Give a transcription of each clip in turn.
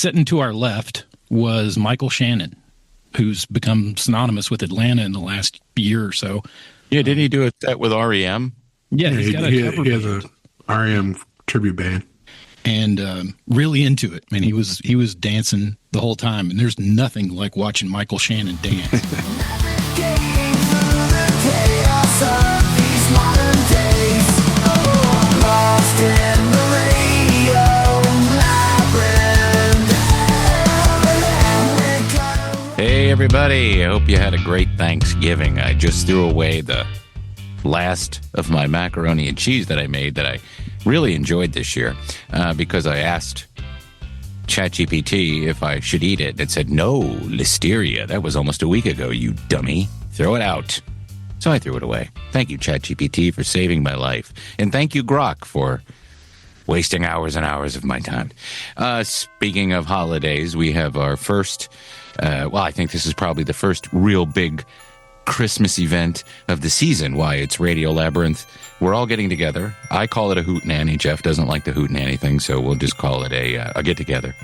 sitting to our left was Michael Shannon, who's become synonymous with Atlanta in the last year or so. Yeah, didn't he do a set with REM? Yeah, he has a REM tribute band. And really into it. Man, he was dancing the whole time, and there's nothing like watching Michael Shannon dance. Hey, everybody. I hope you had a great Thanksgiving. I just threw away the last of my macaroni and cheese that I made that I really enjoyed this year because I asked ChatGPT if I should eat it. It said, no, listeria. That was almost a week ago, you dummy. Throw it out. So I threw it away. Thank you, ChatGPT, for saving my life. And thank you, Grok, for wasting hours and hours of my time. Speaking of holidays, we have our first, I think this is probably the first real big Christmas event of the season. Why, it's Radio Labyrinth. We're all getting together. I call it a hootenanny. Jeff doesn't like the hootenanny thing, so we'll just call it a get-together.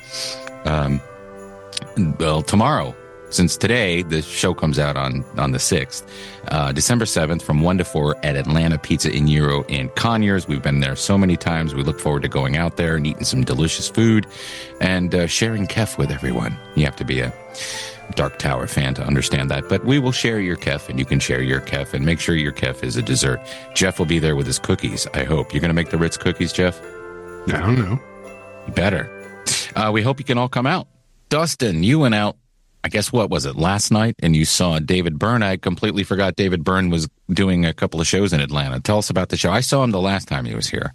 Well, tomorrow, since today, the show comes out on the 6th, December 7th from 1 to 4 at Atlanta Pizza in Euro in Conyers. We've been there so many times. We look forward to going out there and eating some delicious food and sharing kef with everyone. You have to be a Dark Tower fan to understand that, but we will share your kef, and you can share your kef, and make sure your kef is a dessert. Jeff will be there with his cookies, I hope. You're going to make the Ritz cookies, Jeff? I don't know. You better. We hope you can all come out. Dustin, you went out, I guess, what was it, last night, and you saw David Byrne. I completely forgot David Byrne was doing a couple of shows in Atlanta. Tell us about the show. I saw him the last time he was here,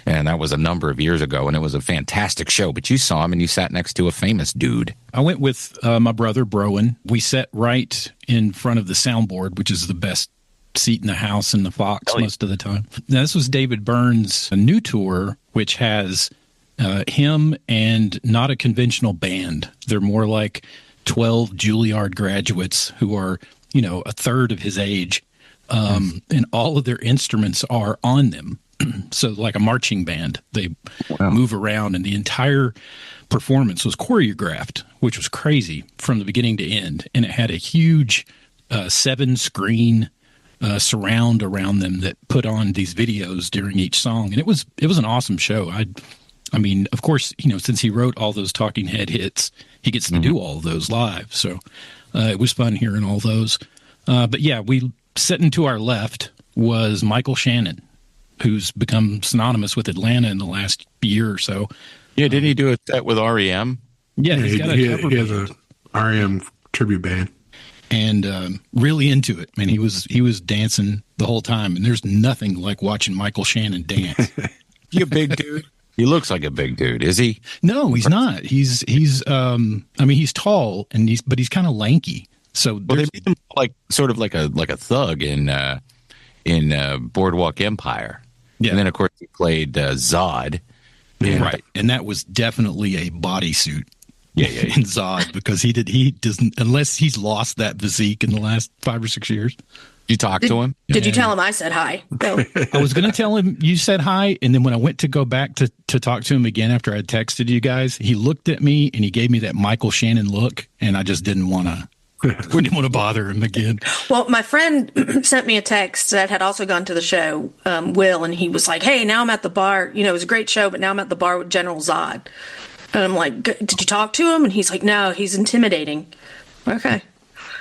and that was a number of years ago, and it was a fantastic show, but you saw him, and you sat next to a famous dude. I went with my brother, Browan. We sat right in front of the soundboard, which is the best seat in the house in the Fox most of the time. Now, this was David Byrne's new tour, which has him and not a conventional band. They're more like 12 Juilliard graduates who are, a third of his age, and all of their instruments are on them. So like a marching band, they move around, and the entire performance was choreographed, which was crazy from the beginning to end. And it had a huge 7-screen surround around them that put on these videos during each song. And it was an awesome show. I mean, of course, since he wrote all those Talking Head hits, he gets to do all of those live. So it was fun hearing all those. But yeah, sitting to our left was Michael Shannon, who's become synonymous with Atlanta in the last year or so. Yeah, didn't he do a set with REM? Yeah, he has a REM tribute band. And really into it. Man, he was dancing the whole time, and there's nothing like watching Michael Shannon dance. You a big dude? He looks like a big dude, is he? No, he's not. He's he's tall, but he's kind of lanky. So they made him sort of like a thug in Boardwalk Empire. Yeah. And then of course he played Zod. Right. And that was definitely a bodysuit. Yeah, in Zod, because he doesn't, unless he's lost that physique in the last 5 or 6 years. You talked to him? Did you tell him I said hi? No. I was going to tell him you said hi, and then when I went to go back to talk to him again after I had texted you guys, he looked at me and he gave me that Michael Shannon look, and I just didn't want to bother him again. Well, my friend sent me a text that had also gone to the show, Will, and he was like, hey, now I'm at the bar. It was a great show, but now I'm at the bar with General Zod. And I'm like, did you talk to him? And he's like, no, he's intimidating. Okay.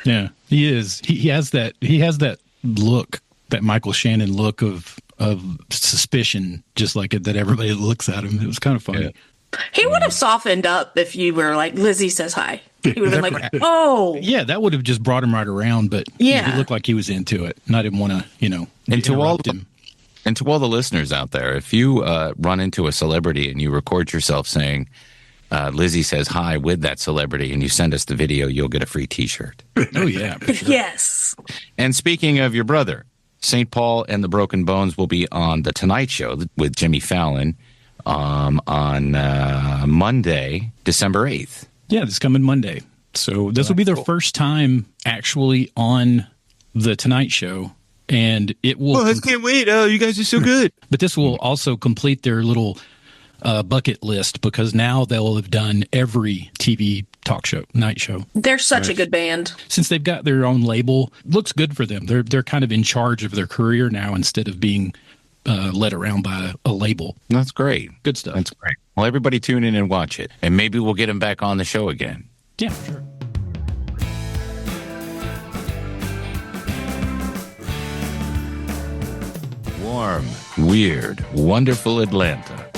Yeah, he is. He has that look, that Michael Shannon look of suspicion, just like it, that everybody looks at him. It was kind of funny. Yeah. He would have softened up if you were like, Lizzie says hi. He would have been like, oh. Yeah, that would have just brought him right around, but he looked like he was into it. And I didn't want to, and to all him. And to all the listeners out there, if you run into a celebrity and you record yourself saying, Lizzie says hi with that celebrity, and you send us the video, you'll get a free T-shirt. Oh, yeah. For sure. Yes. And speaking of your brother, St. Paul and the Broken Bones will be on The Tonight Show with Jimmy Fallon on Monday, December 8th. Yeah, this coming Monday. So this will be their first time actually on The Tonight Show. And it will... Oh, I can't wait. Oh, you guys are so good. But this will also complete their little bucket list because now they'll have done every TV talk show, night show. They're such a good band. Since they've got their own label, looks good for them. They're kind of in charge of their career now instead of being led around by a label. That's great. Good stuff. That's great. Well, everybody tune in and watch it, and maybe we'll get them back on the show again. Yeah, sure. Warm, weird, wonderful Atlanta.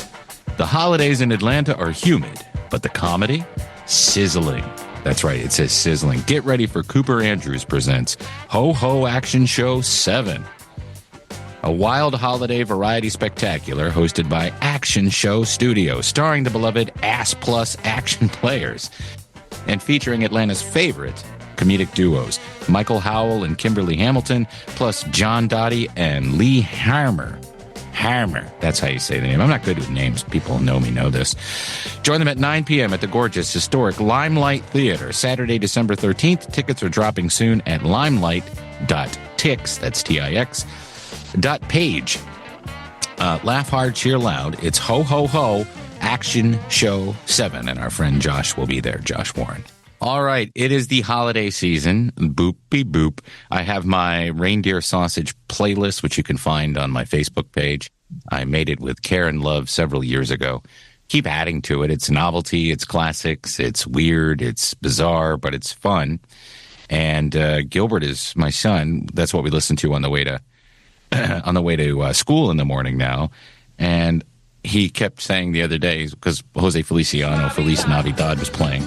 The holidays in Atlanta are humid, but the comedy? Sizzling. That's right, it says sizzling. Get ready for Cooper Andrews presents Ho Ho Action Show 7. A wild holiday variety spectacular hosted by Action Show Studios, starring the beloved Ass Plus action players and featuring Atlanta's favorite comedic duos, Michael Howell and Kimberly Hamilton, plus John Dottie and Lee Harmer. Harmer, that's how you say the name. I'm not good with names. People who know me know this. Join them at 9 p.m. at the gorgeous, historic Limelight Theater, Saturday, December 13th. Tickets are dropping soon at limelight.tix, that's T-I-X, .page. Laugh hard, cheer loud. It's Ho Ho Ho Action Show 7, and our friend Josh will be there, Josh Warren. All right, it is the holiday season. Boopy boop. I have my reindeer sausage playlist, which you can find on my Facebook page. I made it with care and love several years ago. Keep adding to it. It's novelty, it's classics, it's weird, it's bizarre, but it's fun. And Gilbert is my son. That's what we listen to on the way to school in the morning now. And he kept saying the other day, because Jose Feliciano, Feliz Navidad was playing,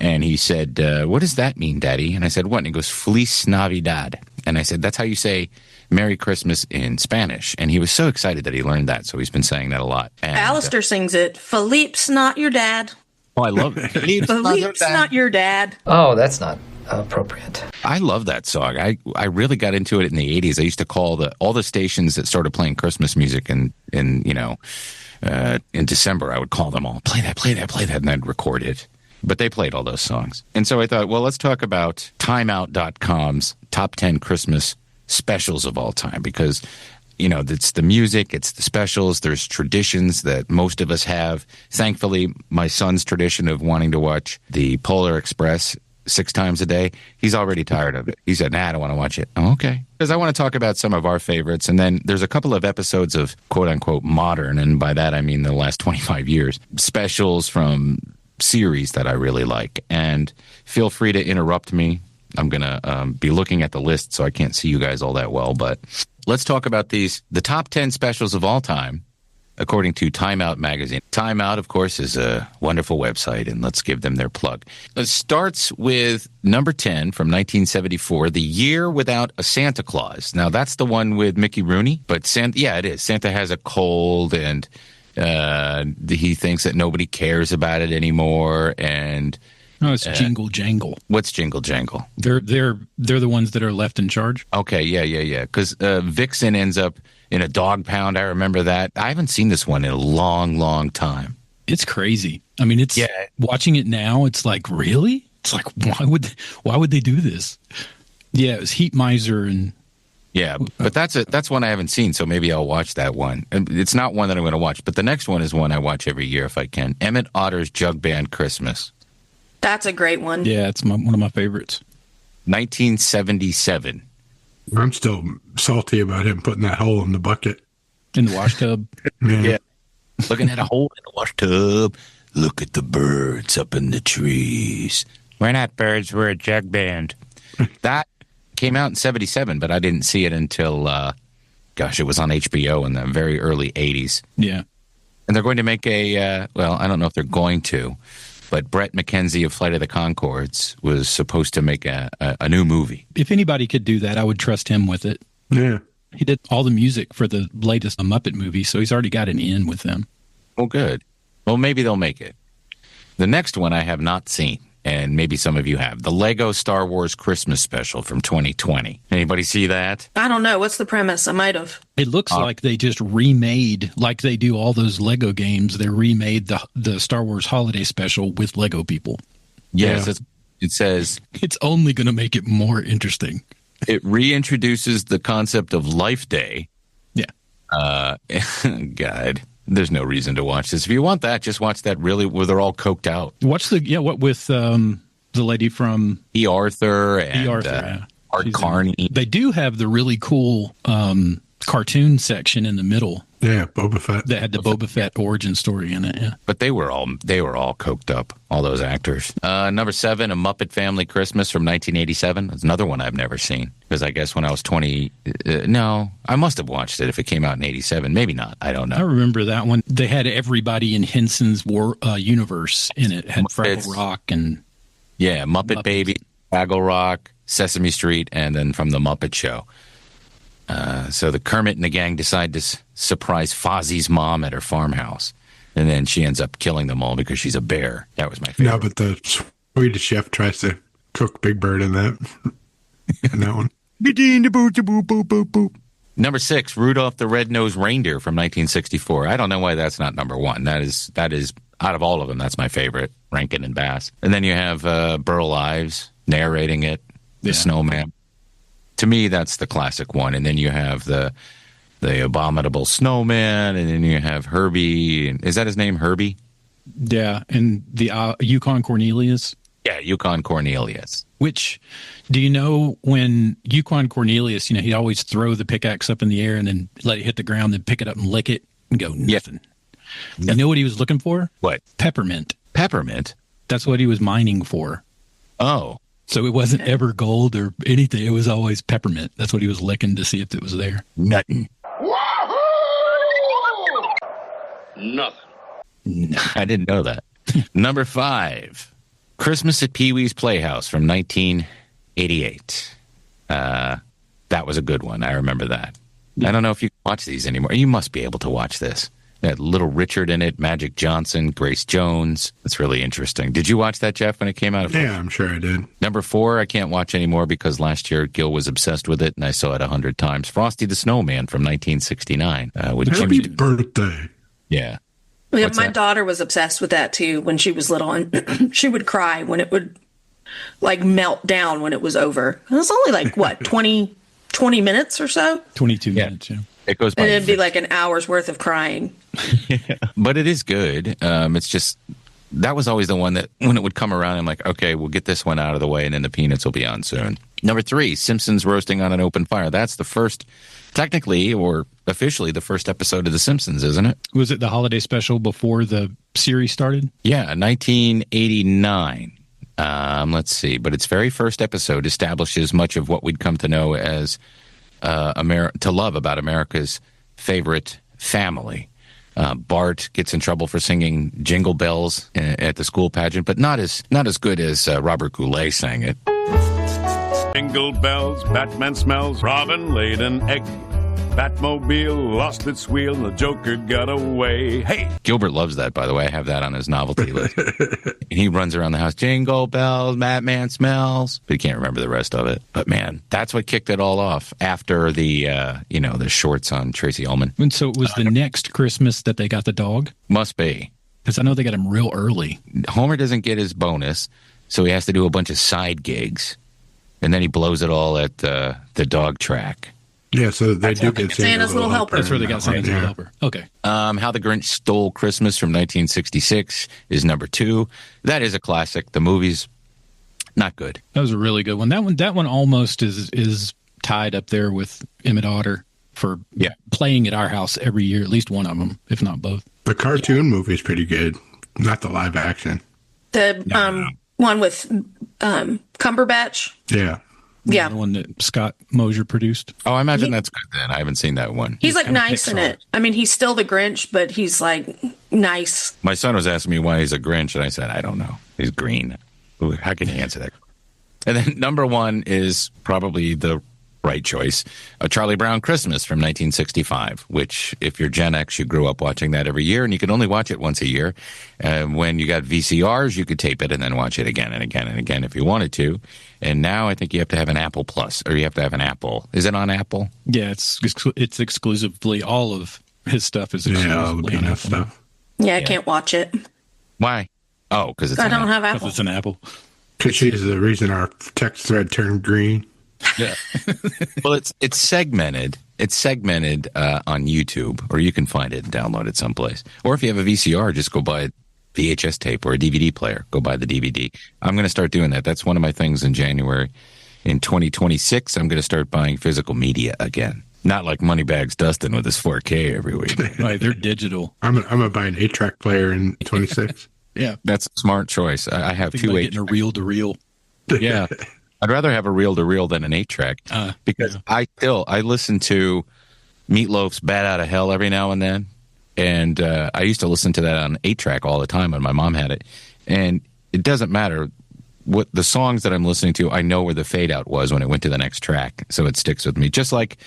and he said, what does that mean, Daddy? And I said, what? And he goes, Feliz Navidad. And I said, that's how you say Merry Christmas in Spanish. And he was so excited that he learned that, so he's been saying that a lot. And, Alistair sings it. Philippe's not your dad. Oh, I love it. Philippe's not your dad. Oh, that's not appropriate. I love that song. I really got into it in the 80s. I used to call all the stations that started playing Christmas music in December. I would call them all, play that, play that, play that, and then record it. But they played all those songs. And so I thought, well, let's talk about TimeOut.com's top 10 Christmas specials of all time, because, it's the music, it's the specials, there's traditions that most of us have. Thankfully, my son's tradition of wanting to watch the Polar Express 6 times a day, he's already tired of it. He said, nah, I don't want to watch it. Oh, okay. Because I want to talk about some of our favorites. And then there's a couple of episodes of quote-unquote modern, and by that I mean the last 25 years, specials from series that I really like. And feel free to interrupt me. I'm going to be looking at the list, so I can't see you guys all that well. But let's talk about the top 10 specials of all time, according to TimeOut magazine. TimeOut, of course, is a wonderful website, and let's give them their plug. It starts with number 10 from 1974, The Year Without a Santa Claus. Now, that's the one with Mickey Rooney, but it is. Santa has a cold, and he thinks that nobody cares about it anymore, and no, it's Jingle Jangle. What's Jingle Jangle? They're the ones that are left in charge. Okay, yeah. Because Vixen ends up in a dog pound. I remember that. I haven't seen this one in a long, long time. It's crazy. I mean, watching it now, it's like, really? It's like, why would they do this? Yeah, it was Heat Miser and. Yeah, but that's one I haven't seen, so maybe I'll watch that one. It's not one that I'm going to watch, but the next one is one I watch every year if I can. Emmett Otter's Jug Band Christmas. That's a great one. Yeah, it's one of my favorites. 1977. I'm still salty about him putting that hole in the bucket. In the wash tub? Yeah. Looking at a hole in the wash tub. Look at the birds up in the trees. We're not birds, we're a jug band. That came out in 77, but I didn't see it until, it was on HBO in the very early 80s. Yeah. And they're going to make I don't know if they're going to, but Brett McKenzie of Flight of the Conchords was supposed to make a new movie. If anybody could do that, I would trust him with it. Yeah. He did all the music for the latest Muppet movie, so he's already got an in with them. Well, good. Well, maybe they'll make it. The next one I have not seen, and maybe some of you have. The Lego Star Wars Christmas Special from 2020. Anybody see that? I don't know. What's the premise? I might have. It looks like they just remade, like they do all those Lego games, they remade the Star Wars Holiday Special with Lego people. Yes, yeah. It says... It's only going to make it more interesting. It reintroduces the concept of Life Day. Yeah. God. there's no reason to watch this. If you want that, just watch that really where they're all coked out. What's what with the lady from E. Arthur and Art Carney. They do have the really cool cartoon section in the middle. Yeah, Boba Fett. That had the Boba Fett origin story in it. Yeah, but they were all coked up, all those actors. Number 7, A Muppet Family Christmas from 1987. That's another one I've never seen because I guess when I was 20, no, I must have watched it if it came out in 87. Maybe not. I don't know. I remember that one. They had everybody in Henson's universe in it. Had Fraggle Rock and Muppet Baby, Fraggle Rock, Sesame Street, and then from the Muppet Show. So the Kermit and the gang decide to surprise Fozzie's mom at her farmhouse. And then she ends up killing them all because she's a bear. That was my favorite. No, but the Swedish chef tries to cook Big Bird in that. In that one. Number 6, Rudolph the Red-Nosed Reindeer from 1964. I don't know why that's not number 1. That is out of all of them, that's my favorite. Rankin and Bass. And then you have Burl Ives narrating it, the snowman. To me, that's the classic one. And then you have the Abominable Snowman, and then you have Herbie. Is that his name, Herbie? Yeah, and the Yukon Cornelius. Yeah, Yukon Cornelius. Which, do you know when Yukon Cornelius, he'd always throw the pickaxe up in the air and then let it hit the ground, then pick it up and lick it and go, nothing. Yeah. You know what he was looking for? What? Peppermint. Peppermint? That's what he was mining for. Oh. So it wasn't ever gold or anything. It was always peppermint. That's what he was licking to see if it was there. Nothing. Nothing. I didn't know that. Number 5, Christmas at Pee-wee's Playhouse from 1988. That was a good one. I remember that. I don't know if you can watch these anymore. You must be able to watch this. It had Little Richard in it, Magic Johnson, Grace Jones. That's really interesting. Did you watch that, Jeff, when it came out? Yeah, I'm sure I did. Number 4, I can't watch anymore because last year Gil was obsessed with it, and I saw it 100 times. Frosty the Snowman from 1969. With Happy birthday. Yeah. Yeah, my daughter was obsessed with that too when she was little, and she would cry when it would melt down when it was over. It was only 20 minutes or so? 22 minutes, yeah. It goes by. And it'd be like an hour's worth of crying. Yeah. But it is good. It's just, that was always the one that when it would come around, I'm like, okay, we'll get this one out of the way and then the Peanuts will be on soon. Number 3, Simpsons Roasting on an Open Fire. That's the first, technically or officially, the first episode of The Simpsons, isn't it? Was it the holiday special before the series started? Yeah, 1989. Let's see. But its very first episode establishes much of what we'd come to know as to love about America's favorite family. Bart gets in trouble for singing Jingle Bells at the school pageant, but not as good as Robert Goulet sang it. Jingle bells, Batman smells, Robin laid an egg. Batmobile lost its wheel and the Joker got away. Hey! Gilbert loves that, by the way. I have that on his novelty list. And he runs around the house, Jingle bells, Batman smells. But he can't remember the rest of it. But man, that's what kicked it all off after the, the shorts on Tracy Ullman. And so it was the next Christmas that they got the dog? Must be. Because I know they got him real early. Homer doesn't get his bonus, so he has to do a bunch of side gigs. And then he blows it all at the dog track. Yeah, so they do get Santa's Little Helper. That's where they got Santa's Little Helper. Okay. How the Grinch Stole Christmas from 1966 is number 2. That is a classic. The movie's not good. That was a really good one. That one almost is tied up there with Emmett Otter for playing at our house every year, at least one of them, if not both. The cartoon movie's pretty good, not the live action. The one with Cumberbatch. Yeah. Yeah. The one that Scott Mosier produced. Oh, I imagine that's good then. I haven't seen that one. He's nice in it. I mean, he's still the Grinch, but he's nice. My son was asking me why he's a Grinch, and I said, I don't know. He's green. Ooh, how can you answer that? And then number 1 is probably the right choice. A Charlie Brown Christmas from 1965, which if you're Gen X, you grew up watching that every year, and you could only watch it once a year. When you got VCRs, you could tape it and then watch it again and again and again if you wanted to. And now I think you have to have an Apple Plus, or you have to have an Apple. Is it on Apple? Yeah, it's exclusively, all of his stuff is exclusively on Apple. Stuff. Yeah, I can't watch it. Why? Oh, because I don't have Apple. Because it's an Apple. Because she's the reason our text thread turned green. Yeah. Well, it's segmented, It's segmented on YouTube, or you can find it and download it someplace. Or if you have a VCR, just go buy a VHS tape or a DVD player. Go buy the DVD. I'm going to start doing that. That's one of my things in January. In 2026, I'm going to start buying physical media again. Not like Moneybags Dustin with his 4K every week. Right, they're digital. I'm gonna buy an 8-track player in 26. Yeah, That's a smart choice. I have two like getting a reel to reel. Yeah. I'd rather have a reel-to-reel than an 8-track because I listen to Meatloaf's Bat Out of Hell every now and then. And I used to listen to that on 8-track all the time when my mom had it. And it doesn't matter what the songs that I'm listening to, I know where the fade out was when it went to the next track. So it sticks with me. Just like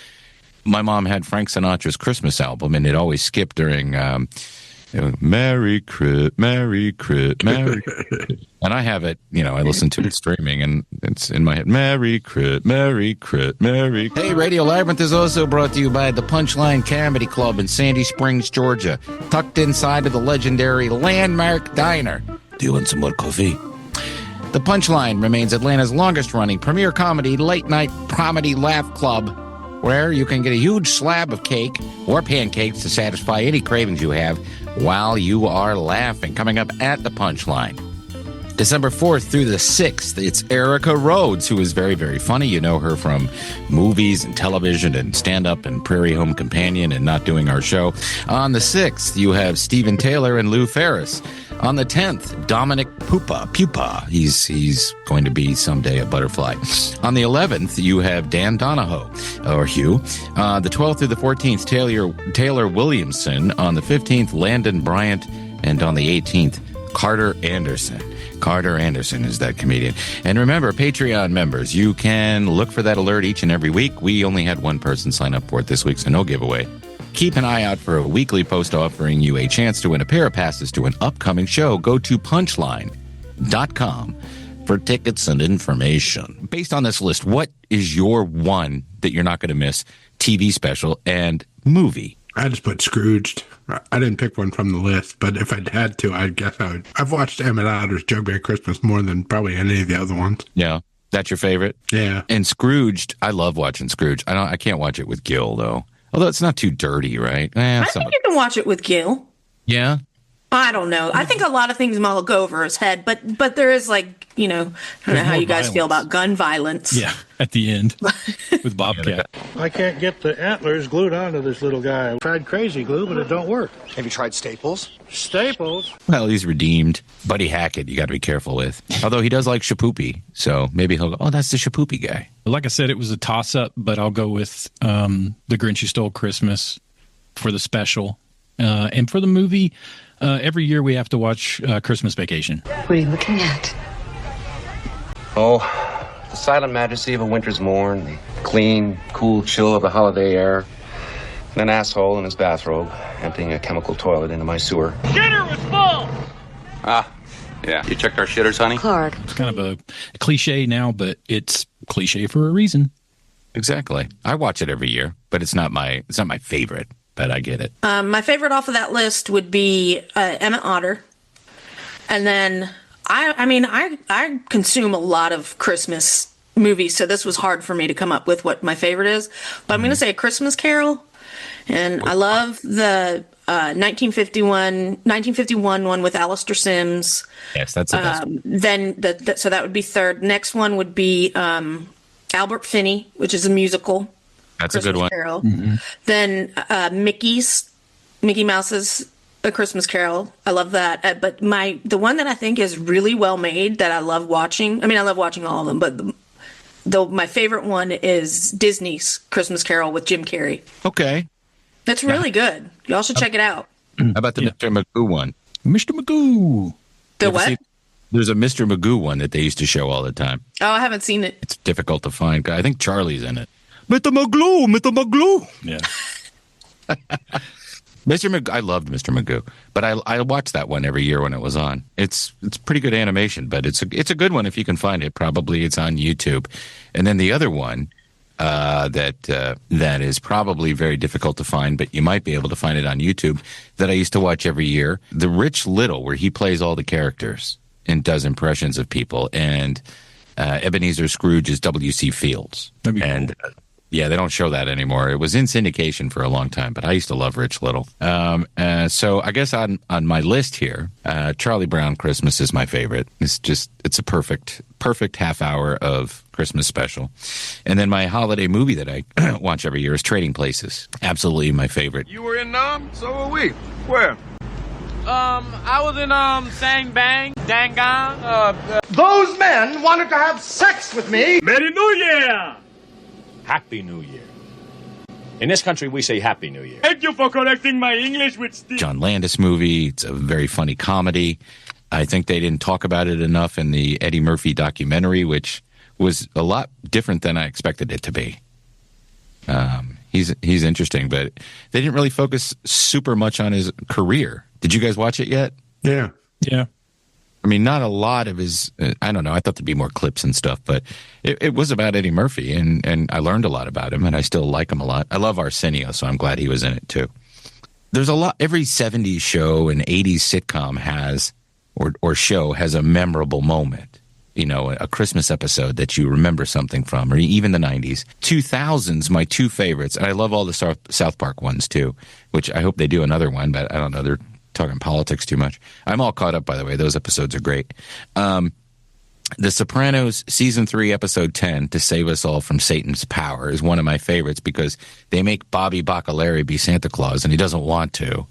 my mom had Frank Sinatra's Christmas album, and it always skipped during Merry Crit, Merry Crit, Merry Crit. And I have it, I listen to it streaming, and it's in my head. Merry Crit, Merry Crit, Merry Crit. Hey, Radio Labyrinth is also brought to you by the Punchline Comedy Club in Sandy Springs, Georgia, tucked inside of the legendary Landmark Diner. Do you want some more coffee? The Punchline remains Atlanta's longest-running premier comedy late-night comedy laugh club, where you can get a huge slab of cake or pancakes to satisfy any cravings you have while you are laughing. Coming up at the Punchline, December 4th through the 6th, it's Erica Rhodes, who is very, very funny. You know her from movies and television and stand-up and Prairie Home Companion and Not Doing Our Show. On the 6th, you have Steven Taylor and Lou Ferris. On the 10th, Dominic Pupa. He's going to be someday a butterfly. On the 11th, you have Dan Donahoe, or Hugh. The 12th through the 14th, Taylor Williamson. On the 15th, Landon Bryant. And on the 18th, Carter Anderson. Carter Anderson is that comedian. And remember, Patreon members, you can look for that alert each and every week. We only had one person sign up for it this week, so no giveaway. Keep an eye out for a weekly post offering you a chance to win a pair of passes to an upcoming show. Go to punchline.com for tickets and information. Based on this list, what is your one that you're not going to miss TV special and movie? I just put Scrooged. I didn't pick one from the list, but if I'd had to, I guess I would. I've watched Emmett Otter's Joe Bear Christmas more than probably any of the other ones. Yeah. That's your favorite? Yeah. And Scrooged, I love watching Scrooge. I can't watch it with Gil, though. Although it's not too dirty, right? I think you can watch it with Gil. Yeah? I don't know. I think a lot of things mull go over his head, but there is I don't know how you guys feel about gun violence. Yeah, at the end with Bobcat. I can't get the antlers glued onto this little guy. I tried crazy glue, but it don't work. Have you tried Staples? Staples? Well, he's redeemed. Buddy Hackett, you got to be careful with. Although he does like Shapoopy, so maybe he'll go, oh, that's the Shapoopy guy. Like I said, it was a toss-up, but I'll go with The Grinch Who Stole Christmas for the special. And for the movie, every year we have to watch Christmas Vacation. What are you looking at? Oh, the silent majesty of a winter's morn, the clean, cool chill of the holiday air, and an asshole in his bathrobe emptying a chemical toilet into my sewer. Shitter was full! Ah, yeah. You checked our shitters, honey? Clark. It's kind of a cliche now, but it's cliche for a reason. Exactly. I watch it every year, but it's not my favorite, but I get it. My favorite off of that list would be Emmett Otter. And then I consume a lot of Christmas movies, so this was hard for me to come up with what my favorite is. But I'm going to say A Christmas Carol. And I love the 1951 one with Alistair Sims. Yes, that's the best. Then so that would be third. Next one would be Albert Finney, which is a musical. That's Christmas a good one. Carol. Mm-hmm. Then Mickey Mouse's A Christmas Carol. I love that. But the one that I think is really well made that I love watching. I mean, I love watching all of them, but my favorite one is Disney's Christmas Carol with Jim Carrey. Okay. That's really good. Y'all should check it out. How about the Mr. Magoo one? Mr. Magoo. The what? There's a Mr. Magoo one that they used to show all the time. Oh, I haven't seen it. It's difficult to find. I think Charlie's in it. Mr. Magoo. Yeah. Mr. Magoo. I loved Mr. Magoo, but I watched that one every year when it was on. It's pretty good animation, but it's a good one if you can find it. Probably it's on YouTube. And then the other one that is probably very difficult to find, but you might be able to find it on YouTube, that I used to watch every year. The Rich Little, where he plays all the characters and does impressions of people, and Ebenezer Scrooge is W.C. Fields. That'd be and cool. Yeah, they don't show that anymore. It was in syndication for a long time, but I used to love Rich Little. So I guess on my list here, Charlie Brown Christmas is my favorite. It's a perfect half hour of Christmas special. And then my holiday movie that I watch every year is Trading Places. Absolutely my favorite. You were in Nam? So were we. Where? I was in, Sang Bang, Dangang, Those men wanted to have sex with me. Merry New Year! Happy New Year. In this country, we say Happy New Year. Thank you for correcting my English with Steve. John Landis movie. It's a very funny comedy. I think they didn't talk about it enough in the Eddie Murphy documentary, which was a lot different than I expected it to be. He's interesting, but they didn't really focus super much on his career. Did you guys watch it yet? Yeah. Yeah. I mean, not a lot of his, I don't know, I thought there'd be more clips and stuff, but it was about Eddie Murphy, and I learned a lot about him, and I still like him a lot. I love Arsenio, so I'm glad he was in it, too. There's a lot, every 70s show and 80s sitcom has, or show has a memorable moment. You know, a Christmas episode that you remember something from, or even the 90s. 2000s, my two favorites, and I love all the South Park ones, too, which I hope they do another one, but I don't know, they're talking politics too much. I'm all caught up, by the way. Those episodes are great. The Sopranos season 3 episode 10, To Save Us All from Satan's Power, is one of my favorites because they make Bobby Bacalari be Santa Claus and he doesn't want to.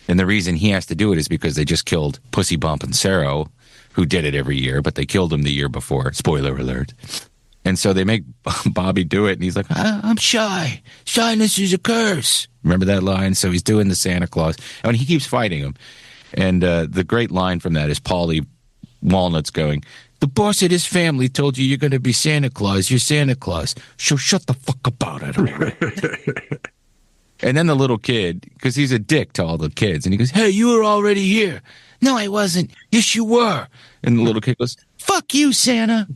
And the reason he has to do it is because they just killed Pussy Bump and Sarah, who did it every year, but they killed him the year before. Spoiler alert. And so they make Bobby do it, and he's like, I'm shy. Shyness is a curse. Remember that line? So he's doing the Santa Claus. And he keeps fighting him. And the great line from that is Paulie Walnuts going, the boss of this family told you you're going to be Santa Claus. You're Santa Claus. So shut the fuck about it. And then the little kid, because he's a dick to all the kids, and he goes, hey, you were already here. No, I wasn't. Yes, you were. And the little kid goes, fuck you, Santa.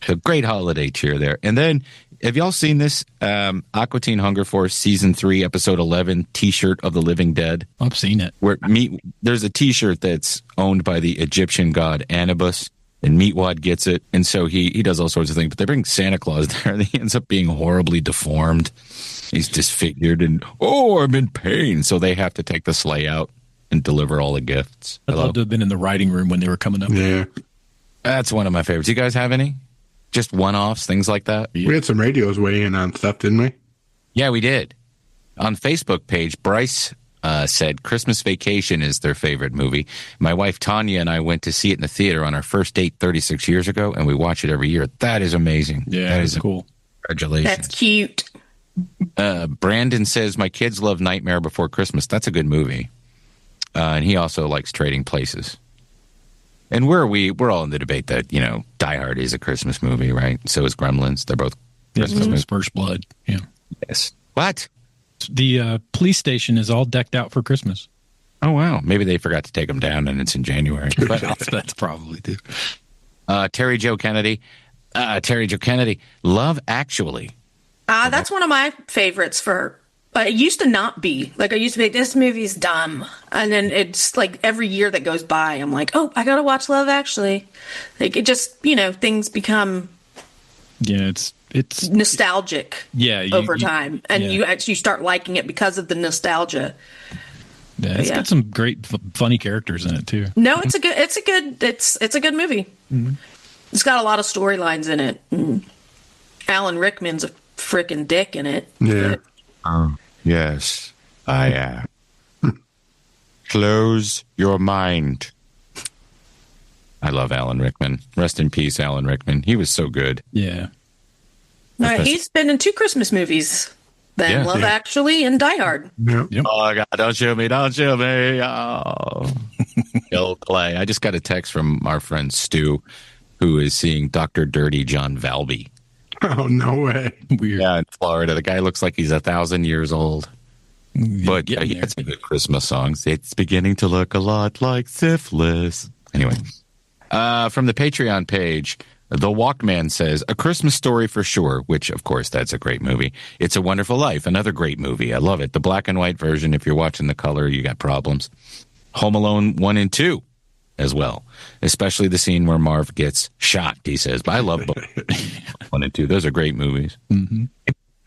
A great holiday cheer there. And then, have y'all seen this Aqua Teen Hunger Force Season 3, Episode 11 T-shirt of the Living Dead? I've seen it. There's a T-shirt that's owned by the Egyptian god Anubis, and Meatwad gets it. And so he does all sorts of things. But they bring Santa Claus there, and he ends up being horribly deformed. He's disfigured, and, I'm in pain. So they have to take the sleigh out and deliver all the gifts. I'd love to have been in the writing room when they were coming up. Yeah. That's one of my favorites. You guys have any? Just one-offs, things like that? We had some radios weigh in on stuff, didn't we? Yeah, we did. On Facebook page, Bryce said Christmas Vacation is their favorite movie. My wife Tanya and I went to see it in the theater on our first date 36 years ago, and we watch it every year. That is amazing. Yeah, that is cool. Congratulations. That's cute. Brandon says, my kids love Nightmare Before Christmas. That's a good movie. And he also likes Trading Places. And we're all in the debate that, Die Hard is a Christmas movie, right? So is Gremlins. They're both Christmas movies. First Blood. Yeah. Yes. What? The police station is all decked out for Christmas. Oh, wow. Maybe they forgot to take them down and it's in January. But that's probably too. Terry Joe Kennedy, Love Actually. That's one of my favorites but it used to not be. Like, I used to be, this movie's dumb. And then it's like every year that goes by, I'm like, oh, I got to watch Love Actually. Like, it just, things become... Yeah, it's nostalgic. Yeah, over time, and you start liking it because of the nostalgia. Yeah, it's got some great, funny characters in it too. No, it's a good movie. Mm-hmm. It's got a lot of storylines in it. Alan Rickman's a freaking dick in it. Yeah. Yes, I am. Close your mind. I love Alan Rickman. Rest in peace, Alan Rickman. He was so good. Yeah. All right, he's been in 2 Christmas movies. Then Love Actually and Die Hard. Yep. Oh, God, don't shoot me. Oh. Bill Clay. I just got a text from our friend Stu, who is seeing Dr. Dirty John Valby. Oh, no way. Weird. Yeah, in Florida. The guy looks like he's 1,000 years old. But he had some good Christmas songs. It's beginning to look a lot like syphilis. Anyway, from the Patreon page, The Walkman says, A Christmas Story for Sure, which, of course, that's a great movie. It's a Wonderful Life, another great movie. I love it. The black and white version, if you're watching the color, you got problems. Home Alone 1 and 2 as well, especially the scene where Marv gets shot, he says. But I love both. 1 and 2. Those are great movies. Mm-hmm.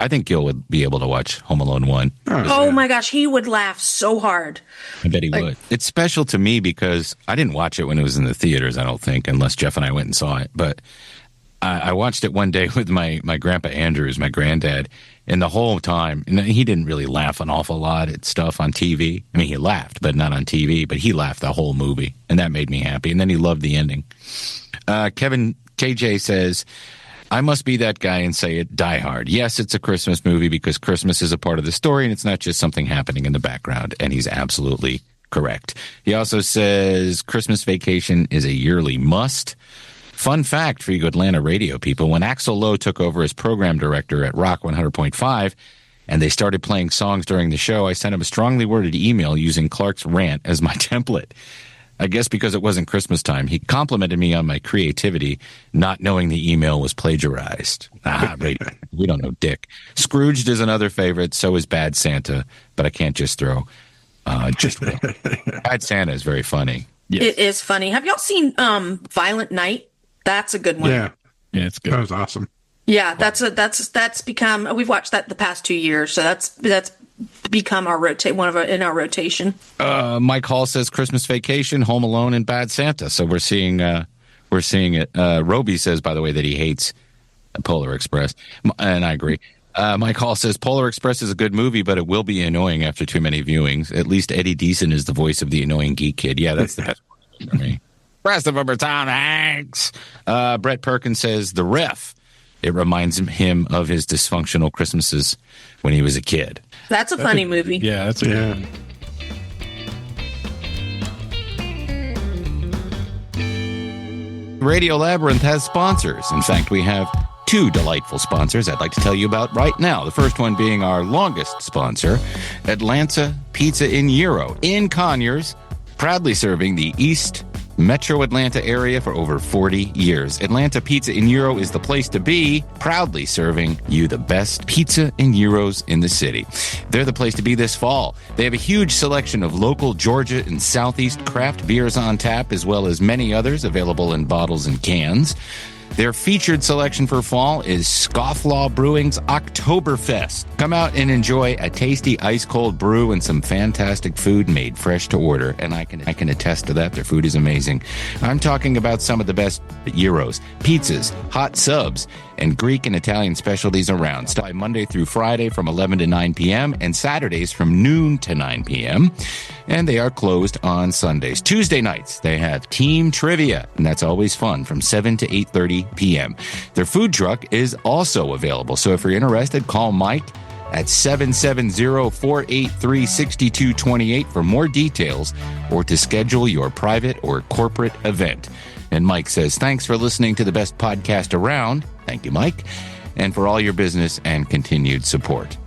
I think Gil would be able to watch Home Alone 1. Oh my gosh, he would laugh so hard. I bet he would. It's special to me because I didn't watch it when it was in the theaters, I don't think, unless Jeff and I went and saw it. But I watched it one day with my grandpa Andrews, my granddad, and the whole time, and he didn't really laugh an awful lot at stuff on TV. I mean, he laughed, but not on TV, but he laughed the whole movie, and that made me happy. And then he loved the ending. Kevin KJ says, I must be that guy and say it, Die Hard. Yes, it's a Christmas movie because Christmas is a part of the story, and it's not just something happening in the background, and he's absolutely correct. He also says Christmas Vacation is a yearly must. Fun fact for you Atlanta radio people, when Axl Lowe took over as program director at Rock 100.5 and they started playing songs during the show, I sent him a strongly worded email using Clark's rant as my template. I guess because it wasn't Christmas time, he complimented me on my creativity, not knowing the email was plagiarized. We don't know dick. Scrooged is another favorite, so is Bad Santa, but I can't just throw. Bad Santa is very funny. Yes. It is funny. Have y'all seen Violent Night? That's a good one. Yeah, it's good. That was awesome. Yeah, that's become. We've watched that the past 2 years, so that's become our in our rotation. Mike Hall says Christmas Vacation, Home Alone, and Bad Santa. So we're seeing it. Roby says, by the way, that he hates Polar Express, and I agree. Mike Hall says Polar Express is a good movie, but it will be annoying after too many viewings. At least Eddie Deason is the voice of the annoying geek kid. Yeah, that's the best one for me. Rest of them are Tom Hanks. Brett Perkins says The Ref. It reminds him of his dysfunctional Christmases when he was a kid. That's a funny movie. Yeah, that's a good one. Radio Labyrinth has sponsors. In fact, we have 2 delightful sponsors I'd like to tell you about right now. The first one being our longest sponsor, Atlanta Pizza in Euro in Conyers, proudly serving the East Metro Atlanta area for over 40 years. Atlanta Pizza in Euro is the place to be, proudly serving you the best pizza and gyros in the city. They're the place to be this fall. They have a huge selection of local Georgia and Southeast craft beers on tap, as well as many others available in bottles and cans. Their featured selection for fall is Scofflaw Brewing's Oktoberfest. Come out and enjoy a tasty ice-cold brew and some fantastic food made fresh to order. And I can attest to that. Their food is amazing. I'm talking about some of the best gyros, pizzas, hot subs, and Greek and Italian specialties around. Stop by Monday through Friday from 11 to 9 p.m. and Saturdays from noon to 9 p.m. And they are closed on Sundays. Tuesday nights, they have team trivia, and that's always fun from 7 to 8:30 p.m. Their food truck is also available. So if you're interested, call Mike at 770-483-6228 for more details or to schedule your private or corporate event. And Mike says, thanks for listening to the best podcast around. Thank you, Mike. And for all your business and continued support.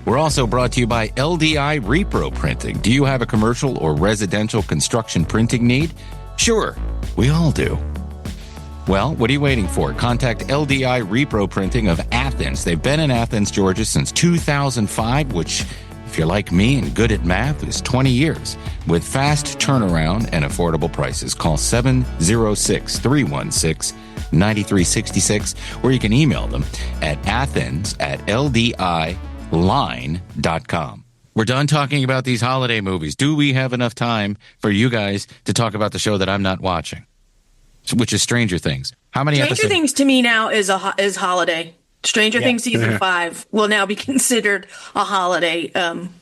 We're also brought to you by LDI Repro Printing. Do you have a commercial or residential construction printing need? Sure, we all do. Well, what are you waiting for? Contact LDI Repro Printing of Athens. They've been in Athens, Georgia since 2005, which, if you're like me and good at math, is 20 years. With fast turnaround and affordable prices, call 706-316-9366, or you can email them at athens@ldiline.com. We're done talking about these holiday movies. Do we have enough time for you guys to talk about the show that I'm not watching, which is Stranger Things? How many episodes? Stranger Things to me now is holiday. Stranger Things season 5 will now be considered a holiday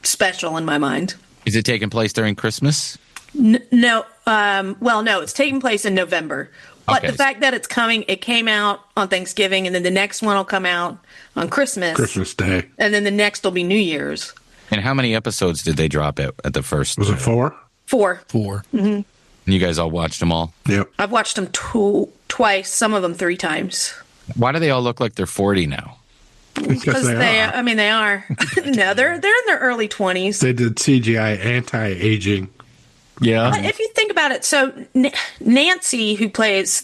special in my mind. Is it taking place during Christmas? No. No, it's taking place in November. But the fact that it came out on Thanksgiving, and then the next one will come out on Christmas Day. And then the next will be New Year's. And how many episodes did they drop at the first? Was it 4? 4. 4. Mm-hmm. And you guys all watched them all? Yep. I've watched them twice, some of them 3 times. Why do they all look like they're 40 now? Because they are. I mean, they are. No, they're in their early 20s. They did CGI anti-aging. Yeah. But if you think about it, so Nancy, who plays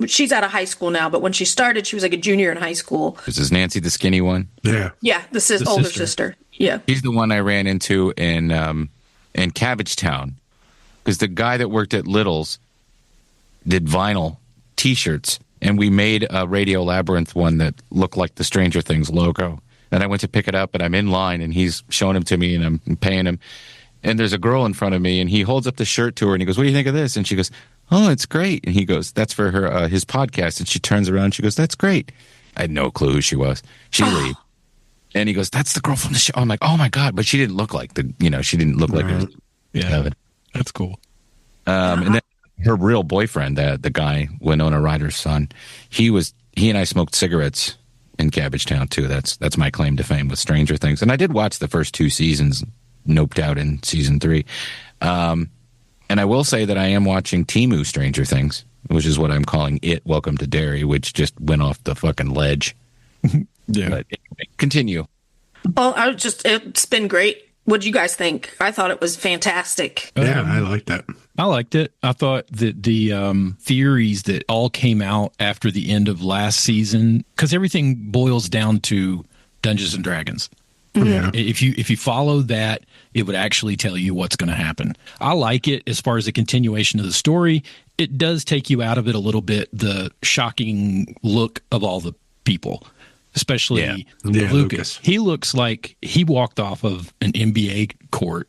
she's out of high school now, but when she started, she was like a junior in high school. This is Nancy, the skinny one? Yeah. Yeah, the older sister. Yeah. He's the one I ran into in Cabbagetown, because the guy that worked at Little's did vinyl T-shirts and we made a Radio Labyrinth one that looked like the Stranger Things logo. And I went to pick it up, and I'm in line, and he's showing him to me, and I'm paying him. And there's a girl in front of me, and he holds up the shirt to her, and he goes, "What do you think of this?" And she goes, "Oh, it's great." And he goes, "That's for her his podcast." And she turns around, and she goes, "That's great." I had no clue who she was. She leaves. And he goes, "That's the girl from the show." I'm like, "Oh my God." But she didn't look like she didn't look like her. Yeah, that's cool. And then her real boyfriend, the guy, Winona Ryder's son, he and I smoked cigarettes in Cabbagetown too. That's my claim to fame with Stranger Things. And I did watch the first 2 seasons, noped out in season 3. And I will say that I am watching Temu Stranger Things, which is what I'm calling it Welcome to Derry, which just went off the fucking ledge. Yeah. But anyway, continue. Well, it's been great. What do you guys think? I thought it was fantastic. Yeah, I liked that. I liked it. I thought that the theories that all came out after the end of last season, because everything boils down to Dungeons and Dragons. Yeah. If you follow that, it would actually tell you what's going to happen. I like it as far as a continuation of the story. It does take you out of it a little bit, the shocking look of all the people. Especially Lucas. He looks like he walked off of an NBA court.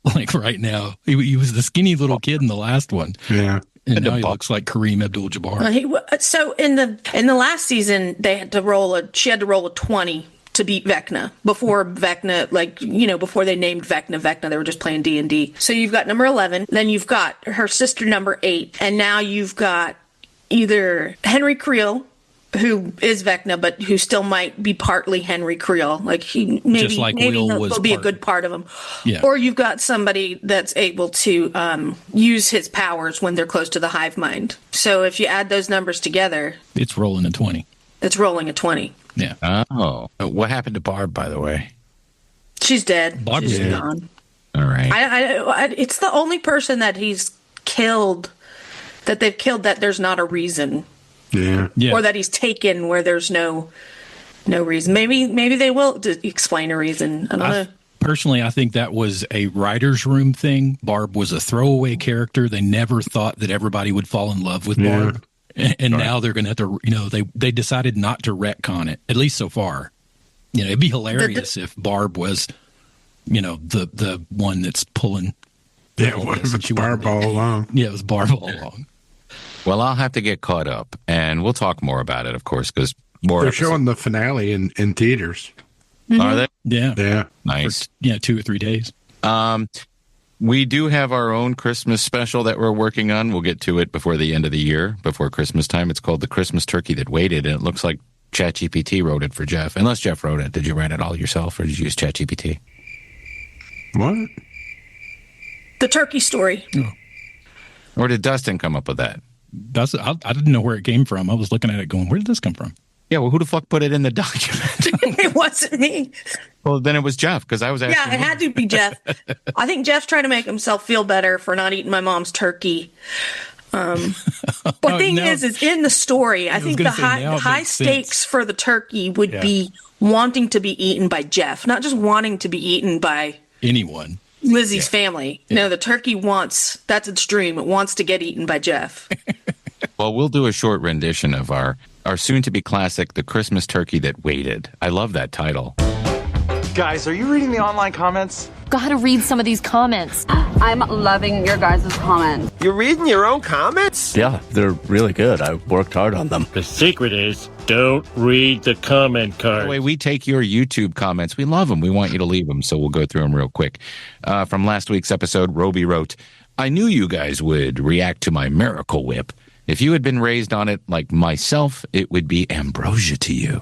Like right now. He was the skinny little kid in the last one. Yeah. And now he looks like Kareem Abdul-Jabbar. So in the last season, she had to roll a 20 to beat Vecna. Before Vecna, before they named Vecna, they were just playing D&D. So you've got number 11, then you've got her sister number 8, and now you've got either Henry Creel, who is Vecna, but who still might be partly Henry Creel. Like he maybe will be a good part of him. Yeah. Or you've got somebody that's able to use his powers when they're close to the hive mind. So if you add those numbers together, it's rolling a 20. It's rolling a 20. Yeah. Oh, what happened to Barb, by the way? She's dead. Barb's She's dead. gone. All right. It's the only person that he's killed, that they've killed that there's not a reason. Yeah. Or that he's taken where there's no reason. Maybe they will explain a reason. I don't know. Personally, I think that was a writer's room thing. Barb was a throwaway character. They never thought that everybody would fall in love with Barb. And now they're going to have to, they decided not to retcon it, at least so far. It'd be hilarious if Barb was, the one that's pulling. Yeah, what if it's Barb all along? Yeah, it was Barb all along. Well, I'll have to get caught up, and we'll talk more about it, of course, because they're showing the finale in theaters. Mm-hmm. Are they? Yeah. Yeah. Nice. For, 2 or 3 days. We do have our own Christmas special that we're working on. We'll get to it before the end of the year, before Christmas time. It's called The Christmas Turkey That Waited, and it looks like ChatGPT wrote it for Jeff. Unless Jeff wrote it. Did you write it all yourself, or did you use ChatGPT? What? The turkey story. Oh. Or did Dustin come up with that? I didn't know where it came from. I was looking at it going, where did this come from? Yeah, well, who the fuck put it in the document? It wasn't me. Well, then it was Jeff, because I was asking. Yeah, it had to be Jeff. I think Jeff's trying to make himself feel better for not eating my mom's turkey. But thing is in the story, I think the high stakes for the turkey would be wanting to be eaten by Jeff, not just wanting to be eaten by anyone. Lizzie's family. Yeah. No, the turkey that's its dream. It wants to get eaten by Jeff. Well, we'll do a short rendition of our soon-to-be classic, The Christmas Turkey That Waited. I love that title. Guys, are you reading the online comments? Gotta read some of these comments. I'm loving your guys' comments. You're reading your own comments? Yeah, they're really good. I worked hard on them. The secret is, don't read the comment card. By the way, we take your YouTube comments. We love them. We want you to leave them, so we'll go through them real quick. From last week's episode, Roby wrote, I knew you guys would react to my Miracle Whip. If you had been raised on it like myself, it would be ambrosia to you.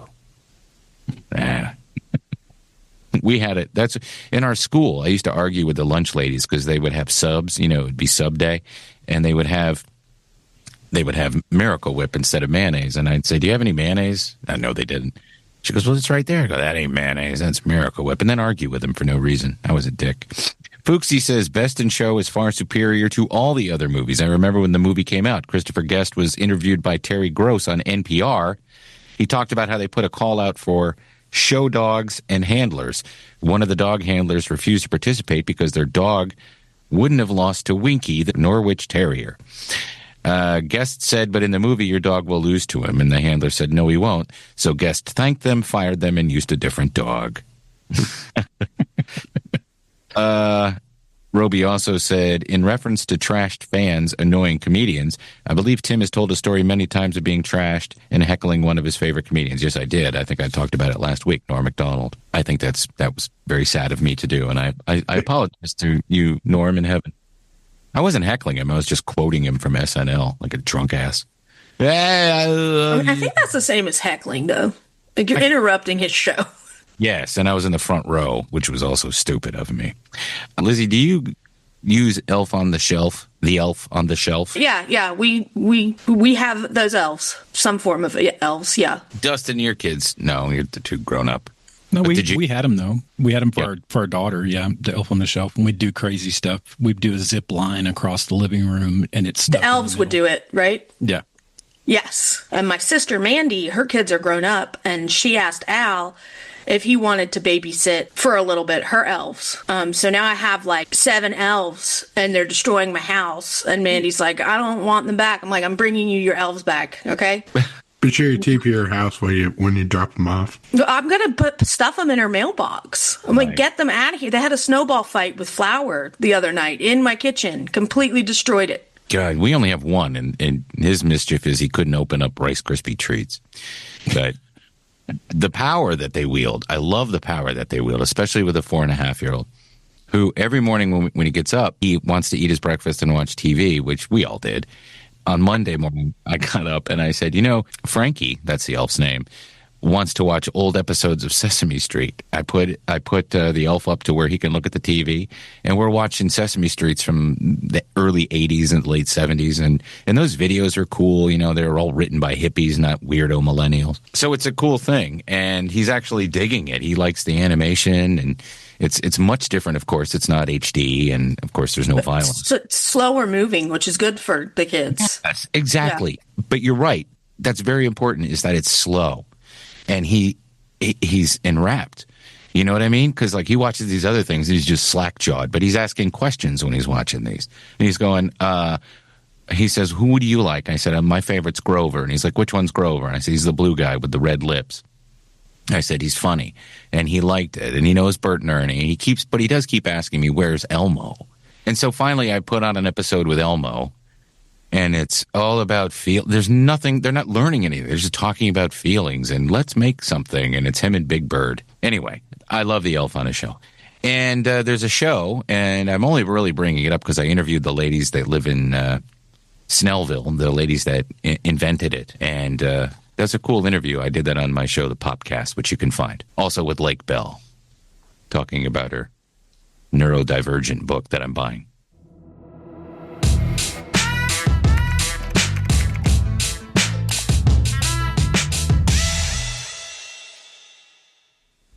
We had it. That's in our school. I used to argue with the lunch ladies because they would have subs. It would be sub day, and they would have Miracle Whip instead of mayonnaise. And I'd say, "Do you have any mayonnaise?" No, they didn't. She goes, "Well, it's right there." I go, "That ain't mayonnaise. That's Miracle Whip." And then argue with them for no reason. I was a dick. Fuchsy says, Best in Show is far superior to all the other movies. I remember when the movie came out, Christopher Guest was interviewed by Terry Gross on NPR. He talked about how they put a call out for show dogs and handlers. One of the dog handlers refused to participate because their dog wouldn't have lost to Winky, the Norwich Terrier. Guest said, but in the movie, your dog will lose to him. And the handler said, no, he won't. So Guest thanked them, fired them, and used a different dog. Roby also said, in reference to trashed fans annoying comedians, I believe Tim has told a story many times of being trashed and heckling one of his favorite comedians. Yes, I did. I think I talked about it last week, Norm Macdonald. I think that was very sad of me to do, and I apologize to you, Norm, in heaven. I wasn't heckling him. I was just quoting him from SNL like a drunk ass. I think that's the same as heckling, though. Like you're interrupting his show. Yes, and I was in the front row, which was also stupid of me. Lizzie, do you use Elf on the Shelf? The Elf on the Shelf? Yeah. We have those elves. Some form of elves, yeah. Dustin, your kids? No, you're too grown up. No, we had them, though. We had them for our daughter, the Elf on the Shelf. And we'd do crazy stuff. We'd do a zip line across the living room, and it's the elves would do it, right? Yeah. Yes. And my sister, Mandy, her kids are grown up, and she asked Al if he wanted to babysit for a little bit her elves. So now I have like 7 elves, and they're destroying my house. And Mandy's like, I don't want them back. I'm like, I'm bringing you your elves back, okay? Be sure you TP your house when you drop them off. I'm going to stuff them in her mailbox. I'm like, get them out of here. They had a snowball fight with Flower the other night in my kitchen. Completely destroyed it. God, we only have one, and his mischief is he couldn't open up Rice Krispie treats. But the power that they wield, I love the power that they wield, especially with a 4.5-year-old who every morning when he gets up, he wants to eat his breakfast and watch TV, which we all did. On Monday morning, I got up and I said, Frankie, that's the elf's name, wants to watch old episodes of Sesame Street. I put the elf up to where he can look at the TV, and we're watching Sesame Streets from the early 80s and late 70s, and those videos are cool. They're all written by hippies, not weirdo millennials. So it's a cool thing, and he's actually digging it. He likes the animation, and it's much different, of course. It's not HD, and of course there's no violence. It's slower moving, which is good for the kids. Yes, exactly. Yeah. But you're right. That's very important, is that it's slow. And he's enwrapped. You know what I mean? Because he watches these other things, and he's just slack-jawed. But he's asking questions when he's watching these. And he's going, he says, who do you like? I said, my favorite's Grover. And he's like, which one's Grover? And I said, he's the blue guy with the red lips. I said, he's funny. And he liked it. And he knows Bert and Ernie. But he does keep asking me, where's Elmo? And so finally I put on an episode with Elmo. And it's all about there's nothing, they're not learning anything. They're just talking about feelings and let's make something. And it's him and Big Bird. Anyway, I love the Elf on a Show. And there's a show, and I'm only really bringing it up because I interviewed the ladies that live in Snellville, the ladies that invented it. And that's a cool interview. I did that on my show, The Popcast, which you can find. Also with Lake Bell, talking about her neurodivergent book that I'm buying.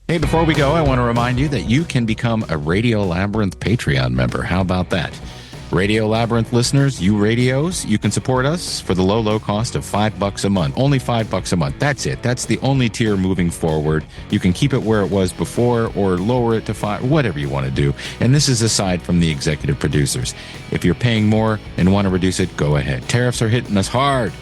Hey, before we go, I want to remind you that you can become a Radio Labyrinth Patreon member. How about that? Radio Labyrinth listeners, you radios, you can support us for the low cost of $5 a month. Only $5 a month. That's it. That's the only tier moving forward. You can keep it where it was before or lower it to $5, whatever you want to do. And this is aside from the executive producers. If you're paying more and want to reduce it, go ahead. Tariffs are hitting us hard.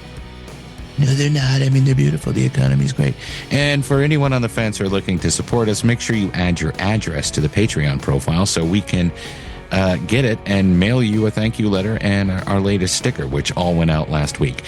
No, they're not. I mean, they're beautiful. The economy's great. And for anyone on the fence or looking to support us, make sure you add your address to the Patreon profile so we can get it and mail you a thank you letter and our latest sticker, which all went out last week.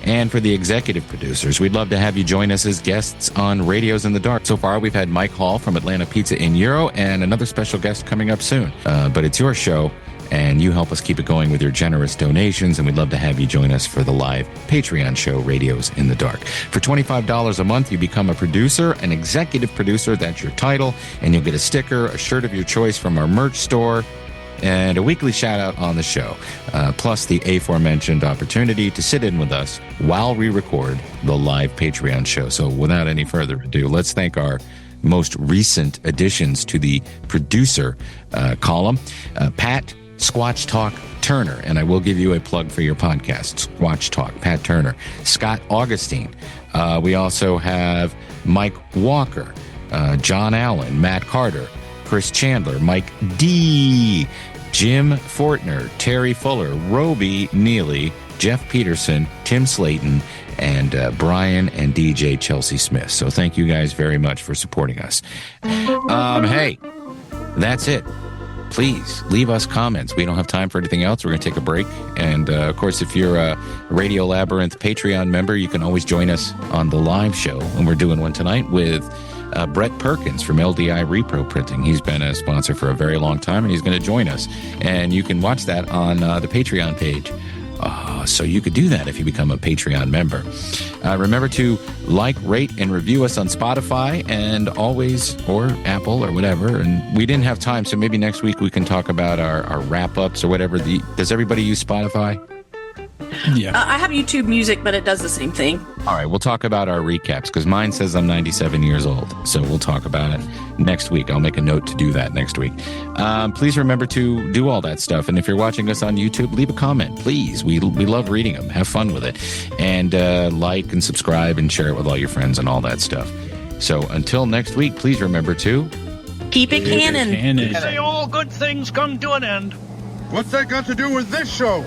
And for the executive producers, we'd love to have you join us as guests on Radios in the Dark. So far, we've had Mike Hall from Atlanta Pizza in Euro and another special guest coming up soon. But it's your show, and you help us keep it going with your generous donations, and we'd love to have you join us for the live Patreon show, Radios in the Dark. For $25 a month, you become a producer, an executive producer, that's your title, and you'll get a sticker, a shirt of your choice from our merch store, and a weekly shout-out on the show, plus the aforementioned opportunity to sit in with us while we record the live Patreon show. So without any further ado, let's thank our most recent additions to the producer column, Pat Squatch Talk Turner, and I will give you a plug for your podcast, Squatch Talk, Pat Turner. Scott Augustine. We also have Mike Walker, John Allen, Matt Carter, Chris Chandler, Mike D., Jim Fortner, Terry Fuller, Roby Neely, Jeff Peterson, Tim Slayton, and Brian and DJ Chelsea Smith. So thank you guys very much for supporting us. Hey, that's it. Please leave us comments. We don't have time for anything else. We're going to take a break. And, of course, if you're a Radio Labyrinth Patreon member, you can always join us on the live show. And we're doing one tonight with Brett Perkins from LDI Repro Printing. He's been a sponsor for a very long time, and he's going to join us. And you can watch that on the Patreon page. So you could do that if you become a Patreon member. Remember to like, rate, and review us on Spotify and always, or Apple or whatever. And we didn't have time, so maybe next week we can talk about our wrap-ups or whatever. Does everybody use Spotify? Yeah. I have YouTube Music, but it does the same thing. All right, we'll talk about our recaps because mine says I'm 97 years old. So we'll talk about it next week. I'll make a note to do that next week. Please remember to do all that stuff. And if you're watching us on YouTube, leave a comment, please. We love reading them. Have fun with it. And like and subscribe and share it with all your friends and all that stuff. So until next week, please remember to keep it canon. They say all good things come to an end. What's that got to do with this show?